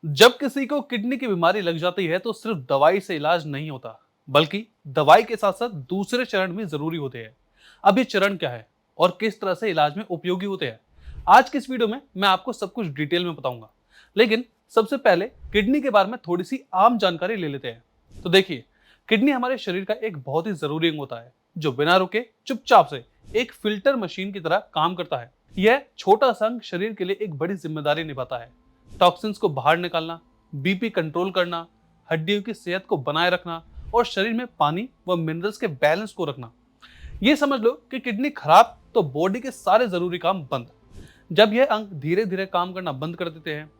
जब किसी को किडनी की बीमारी लग जाती है तो सिर्फ दवाई से इलाज नहीं होता, बल्कि दवाई के साथ साथ दूसरे चरण भी जरूरी होते हैं। अब ये चरण क्या है और किस तरह से इलाज में उपयोगी होते हैं, आज की इस वीडियो में मैं आपको सब कुछ डिटेल में बताऊंगा। लेकिन सबसे पहले किडनी के बारे में थोड़ी सी आम जानकारी ले लेते हैं। तो देखिए, किडनी हमारे शरीर का एक बहुत ही जरूरी अंग होता है, जो बिना रुके चुपचाप से एक फिल्टर मशीन की तरह काम करता है। यह छोटा सा अंग शरीर के लिए एक बड़ी जिम्मेदारी निभाता है। टॉक्सिन्स को बाहर निकालना, बीपी कंट्रोल करना, हड्डियों की सेहत को बनाए रखना और शरीर में पानी व मिनरल्स के बैलेंस को रखना। ये समझ लो कि किडनी खराब तो बॉडी के सारे जरूरी काम बंद। जब यह अंग धीरे धीरे काम करना बंद कर देते हैं,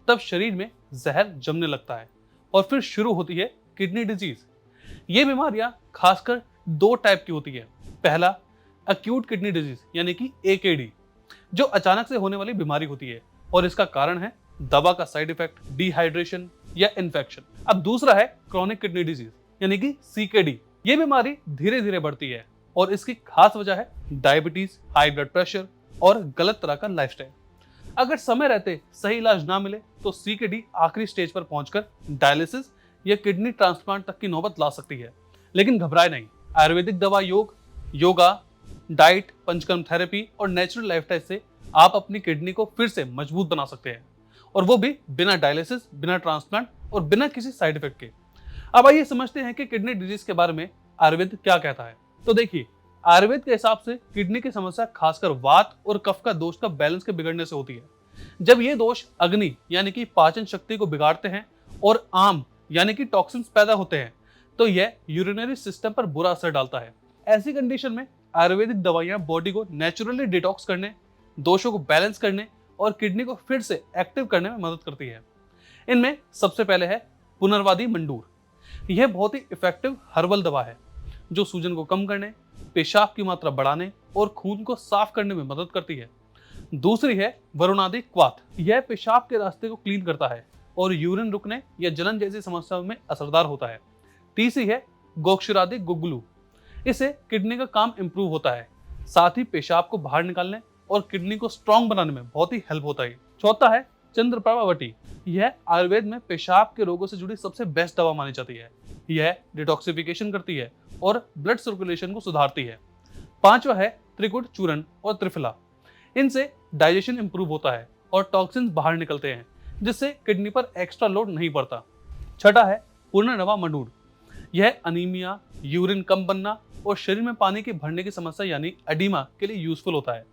तब शरीर में जहर जमने लगता है और फिर शुरू होती है किडनी डिजीज। ये बीमारियां खासकर दो टाइप की होती है। पहला, अक्यूट किडनी डिजीज यानी कि AKD, जो अचानक से होने वाली बीमारी होती है और इसका कारण है दवा का साइड इफेक्ट, डिहाइड्रेशन या इन्फेक्शन। अब दूसरा है क्रॉनिक किडनी डिजीज यानी कि CKD। ये बीमारी धीरे धीरे बढ़ती है और इसकी खास वजह है डायबिटीज, हाई ब्लड प्रेशर और गलत तरह का लाइफस्टाइल। अगर समय रहते सही इलाज ना मिले तो CKD आखिरी स्टेज पर पहुंचकर डायलिसिस या किडनी ट्रांसप्लांट तक की नौबत ला सकती है। लेकिन घबराए नहीं, आयुर्वेदिक दवा, योगा, डाइट, पंचकर्म थेरेपी और नेचुरल लाइफस्टाइल से आप अपनी किडनी को फिर से मजबूत बना सकते हैं, और वो भी बिना डायलिसिस, बिना ट्रांसप्लांट और बिना किसी साइड इफेक्ट के। अब आइए समझते हैं कि किडनी डिजीज के बारे में आयुर्वेद क्या कहता है। तो देखिए, आयुर्वेद के हिसाब से किडनी की समस्या खासकर वात और कफ का दोष का बैलेंस के बिगड़ने से होती है। जब ये दोष अग्नि यानी कि पाचन शक्ति को बिगाड़ते हैं और आम यानी कि टॉक्सिन्स पैदा होते हैं, तो यह यूरिनरी सिस्टम पर बुरा असर डालता है। ऐसी कंडीशन में आयुर्वेदिक दवाइयां बॉडी को नेचुरली डिटॉक्स करने, दोषों को बैलेंस करने और किडनी को फिर से एक्टिव करने में मदद करती है। इनमें सबसे पहले है पुनर्वादी मंडूर। यह बहुत ही इफेक्टिव हर्बल दवा है जो सूजन को कम करने, पेशाब की मात्रा बढ़ाने और खून को साफ करने में मदद करती है। दूसरी है वरुणादि क्वाथ। यह पेशाब के रास्ते को क्लीन करता है और यूरिन रुकने या जलन जैसी समस्याओं में असरदार होता है। तीसरी है गोक्षुरादि गुग्गुलू। इससे किडनी का काम इंप्रूव होता है, साथ ही पेशाब को बाहर निकालने और किडनी को स्ट्रॉन्ग बनाने में बहुत ही हेल्प होता है। चौथा है चंद्रप्रभावती। यह आयुर्वेद में पेशाब के रोगों से जुड़ी सबसे बेस्ट दवा मानी जाती है। यह डिटॉक्सिफिकेशन करती है और ब्लड सर्कुलेशन को सुधारती है। पांचवा है त्रिकुट चूर्ण और त्रिफला। इनसे डाइजेशन इंप्रूव होता है और टॉक्सिन्स बाहर निकलते हैं, जिससे किडनी पर एक्स्ट्रा लोड नहीं पड़ता। छठा है पूर्णनवा मंडूर। यह अनीमिया, यूरिन कम बनना और शरीर में पानी के भरने की समस्या यानी एडिमा के लिए यूजफुल होता है।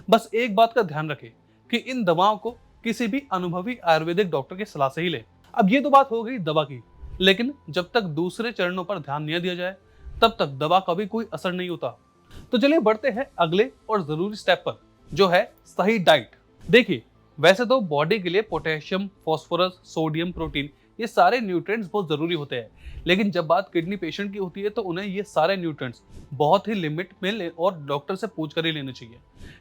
बस एक बात का ध्यान रखें कि इन दवाओं को किसी भी अनुभवी आयुर्वेदिक डॉक्टर की सलाह से ही लें। अब ये तो बात हो गई दवा की, लेकिन जब तक दूसरे चरणों पर ध्यान नहीं दिया जाए, तब तक दवा का भी कोई असर नहीं होता। तो चलिए बढ़ते हैं अगले और जरूरी स्टेप पर, जो है सही डाइट। देखिए, वैसे तो बॉडी के लिए पोटेशियम, फास्फोरस, सोडियम, प्रोटीन, ये सारे न्यूट्रिएंट्स बहुत जरूरी होते हैं। लेकिन जब बात किडनी पेशेंट की होती है तो उन्हें ये सारे न्यूट्रिएंट्स बहुत ही लिमिट में और डॉक्टर से पूछ कर ही लेने चाहिए,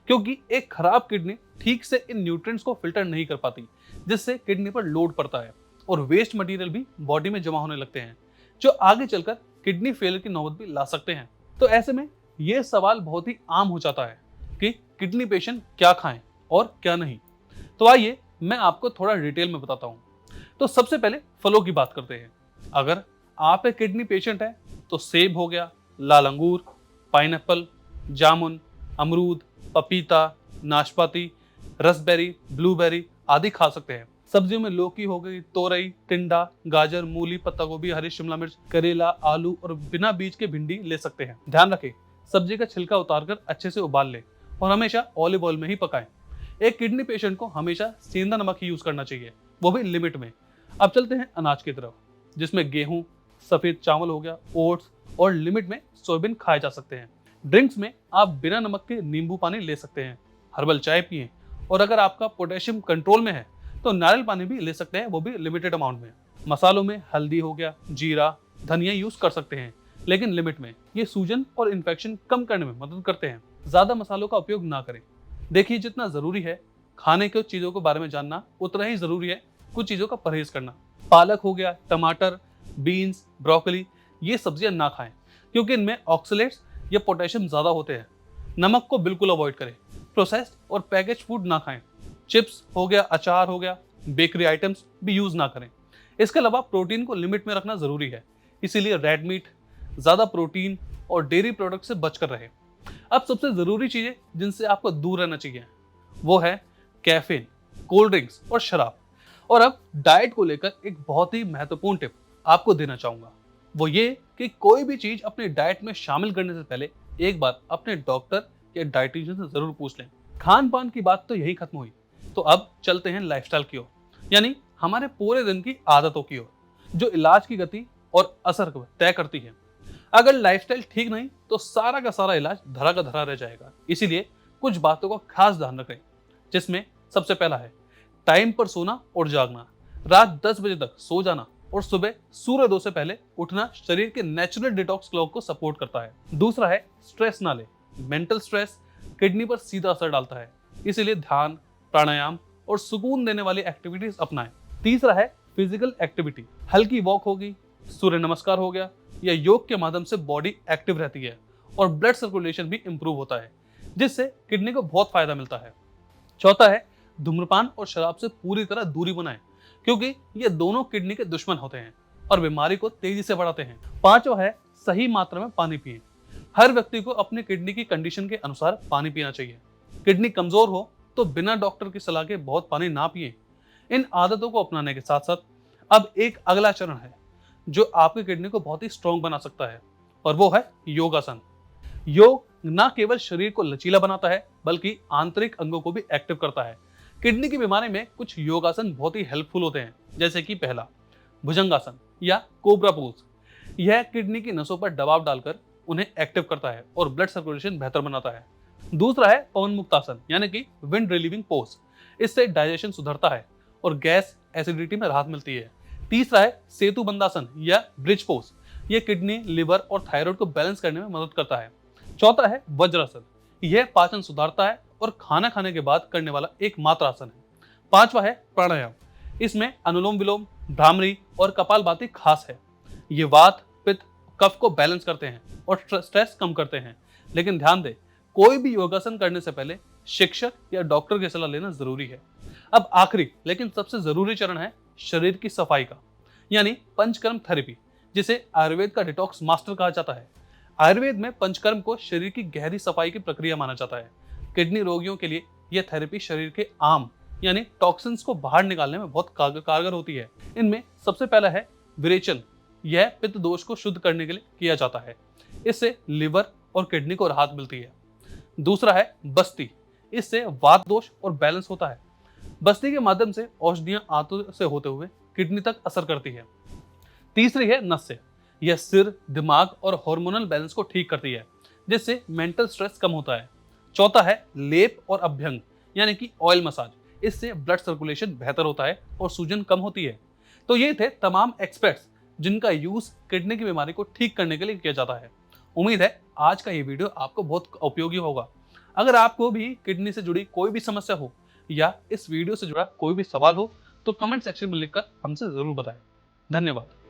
क्योंकि एक खराब किडनी ठीक से इन न्यूट्रिएंट्स को फिल्टर नहीं कर पाती, जिससे किडनी पर लोड पड़ता है और वेस्ट मटेरियल भी बॉडी में जमा होने लगते हैं, जो आगे चलकर किडनी फेलियर की नौबत भी ला सकते हैं। तो ऐसे में ये सवाल बहुत ही आम हो जाता है कि किडनी पेशेंट क्या खाएं और क्या नहीं। तो आइए मैं आपको थोड़ा डिटेल में बताता हूं। तो सबसे पहले फलों की बात करते हैं। अगर आप एक किडनी पेशेंट हैं तो सेब हो गया, लाल अंगूर, पाइनएप्पल, जामुन, अमरूद, पपीता, नाशपाती, रसबेरी, ब्लूबेरी आदि खा सकते हैं। सब्जियों में लौकी हो गई, तोरई, टिंडा, गाजर, मूली, पत्ता गोभी, हरी शिमला मिर्च, करेला, आलू और बिना बीज के भिंडी ले सकते हैं। ध्यान रखें, सब्जी का छिलका उतारकर अच्छे से उबाल लें और हमेशा ऑलिव ऑयल में ही पकाएं। एक किडनी पेशेंट को हमेशा सेंधा नमक ही यूज करना चाहिए, वो भी लिमिट में। अब चलते हैं अनाज की तरफ, जिसमें गेहूं, सफेद चावल हो गया, ओट्स और लिमिट में सोयाबीन खाए जा सकते हैं। ड्रिंक्स में आप बिना नमक के नींबू पानी ले सकते हैं, हर्बल चाय पिए, और अगर आपका पोटेशियम कंट्रोल में है तो नारियल पानी भी ले सकते हैं, वो भी लिमिटेड अमाउंट में। मसालों में हल्दी हो गया, जीरा, धनिया यूज कर सकते हैं, लेकिन लिमिट में। ये सूजन और इन्फेक्शन कम करने में मदद करते हैं। ज्यादा मसालों का उपयोग ना करें। देखिए, जितना जरूरी है खाने की चीजों के बारे में जानना, उतना ही जरूरी है कुछ चीजों का परहेज करना। पालक हो गया, टमाटर, बीन्स, ब्रोकली, ये सब्जियां ना खाएं, क्योंकि इनमें ऑक्सलेट्स या पोटेशियम ज्यादा होते हैं। नमक को बिल्कुल अवॉइड करें। प्रोसेस्ड और पैकेज फूड ना खाएं। चिप्स हो गया, अचार हो गया, बेकरी आइटम्स भी यूज ना करें। इसके अलावा प्रोटीन को लिमिट में रखना जरूरी है, इसीलिए रेड मीट, ज्यादा प्रोटीन और डेयरी प्रोडक्ट से बचकर रहे। अब सबसे जरूरी चीजें जिनसे आपको दूर रहना चाहिए वो है कैफीन, कोल्ड ड्रिंक्स और शराब। और अब डाइट को लेकर एक बहुत ही महत्वपूर्ण टिप आपको देना चाहूंगा, वो ये कि कोई भी चीज अपने डाइट में शामिल करने से पहले एक बार अपने डॉक्टर या डाइटिशियन से जरूर पूछ लें। खान पान की बात तो यही खत्म हुई, तो अब चलते हैं लाइफस्टाइल की ओर, यानी हमारे पूरे दिन की आदतों की ओर, जो इलाज की गति और असर को तय करती है। अगर लाइफस्टाइल ठीक नहीं तो सारा का सारा इलाज धरा का धरा रह जाएगा। इसीलिए कुछ बातों का खास ध्यान रखें, जिसमें सबसे पहला है टाइम पर सोना और जागना। रात 10 बजे तक सो जाना और सुबह सूर्योदय से पहले उठना शरीर के नेचुरल डिटॉक्स क्लॉक को सपोर्ट करता है। दूसरा है स्ट्रेस ना ले। मेंटल स्ट्रेस किडनी पर सीधा असर डालता है, इसीलिए ध्यान, प्राणायाम और सुकून देने वाली एक्टिविटीज अपनाएं। तीसरा है फिजिकल एक्टिविटी। हल्की वॉक होगी, सूर्य नमस्कार हो गया या योग के माध्यम से बॉडी एक्टिव रहती है और ब्लड सर्कुलेशन भी इंप्रूव होता है, जिससे किडनी को बहुत फायदा मिलता है। चौथा है धूम्रपान और शराब से पूरी तरह दूरी बनाएं, क्योंकि ये दोनों किडनी के दुश्मन होते हैं और बीमारी को तेजी से बढ़ाते हैं। पांचवा है सही मात्रा में पानी पिएं। हर व्यक्ति को अपने किडनी की कंडीशन के अनुसार पानी पीना चाहिए। किडनी कमजोर हो तो बिना डॉक्टर की सलाह के बहुत पानी ना पिएं। इन आदतों को अपनाने के साथ साथ अब एक अगला चरण है जो आपकी किडनी को बहुत ही स्ट्रॉन्ग बना सकता है, और वो है योगासन। योग न केवल शरीर को लचीला बनाता है बल्कि आंतरिक अंगों को भी एक्टिव करता है। किडनी की बीमारी में कुछ योगासन बहुत ही हेल्पफुल होते हैं, जैसे कि पहला भुजंगासन या कोबरा पोज। यह किडनी की नसों पर दबाव डालकर उन्हें एक्टिव करता है और ब्लड सर्कुलेशन बेहतर बनाता है। दूसरा है पवन मुक्तासन यानी कि विंड रिलीविंग पोज। इससे डाइजेशन सुधरता है और गैस एसिडिटी में राहत मिलती है। तीसरा है सेतु बंदासन या ब्रिज पोज। यह किडनी, लिवर और थायराइड को बैलेंस करने में मदद करता है। चौथा है वज्रासन। यह पाचन सुधारता है और खाना खाने के बाद करने वाला एकमात्र आसन है। पांचवा है प्राणायाम। इसमें अनुलोम विलोम, भ्रामरी और कपालभाति खास है। ये वात, पित्त, कफ को बैलेंस करते हैं और स्ट्रेस कम करते हैं। लेकिन ध्यान दें, कोई भी योगासन करने से पहले शिक्षक या डॉक्टर की सलाह लेना जरूरी है। अब आखिरी लेकिन सबसे जरूरी चरण है शरीर की सफाई का, यानी पंचकर्म थेरेपी, जिसे आयुर्वेद का डिटॉक्स मास्टर कहा जाता है। आयुर्वेद में पंचकर्म को शरीर की गहरी सफाई की प्रक्रिया माना जाता है। किडनी रोगियों के लिए यह थेरेपी शरीर के आम यानी टॉक्सिन्स को बाहर निकालने में बहुत कारगर होती है। इनमें सबसे पहला है विरेचन। यह पित्त दोष को शुद्ध करने के लिए किया जाता है। इससे लिवर और किडनी को राहत मिलती है। दूसरा है बस्ती। इससे वात दोष और बैलेंस होता है। बस्ती के माध्यम से औषधियां आंतों से होते हुए किडनी तक असर करती है। तीसरी है नस्य। यह सिर, दिमाग और हार्मोनल बैलेंस को ठीक करती है, जिससे मेंटल स्ट्रेस कम होता है। चौथा है लेप और अभ्यंग यानी कि ऑयल मसाज। इससे ब्लड सर्कुलेशन बेहतर होता है और सूजन कम होती है। तो ये थे तमाम एक्सपर्ट्स जिनका यूज किडनी की बीमारी को ठीक करने के लिए किया जाता है। उम्मीद है आज का ये वीडियो आपको बहुत उपयोगी होगा। अगर आपको भी किडनी से जुड़ी कोई भी समस्या हो या इस वीडियो से जुड़ा कोई भी सवाल हो तो कमेंट सेक्शन में लिखकर हमसे जरूर बताएं। धन्यवाद।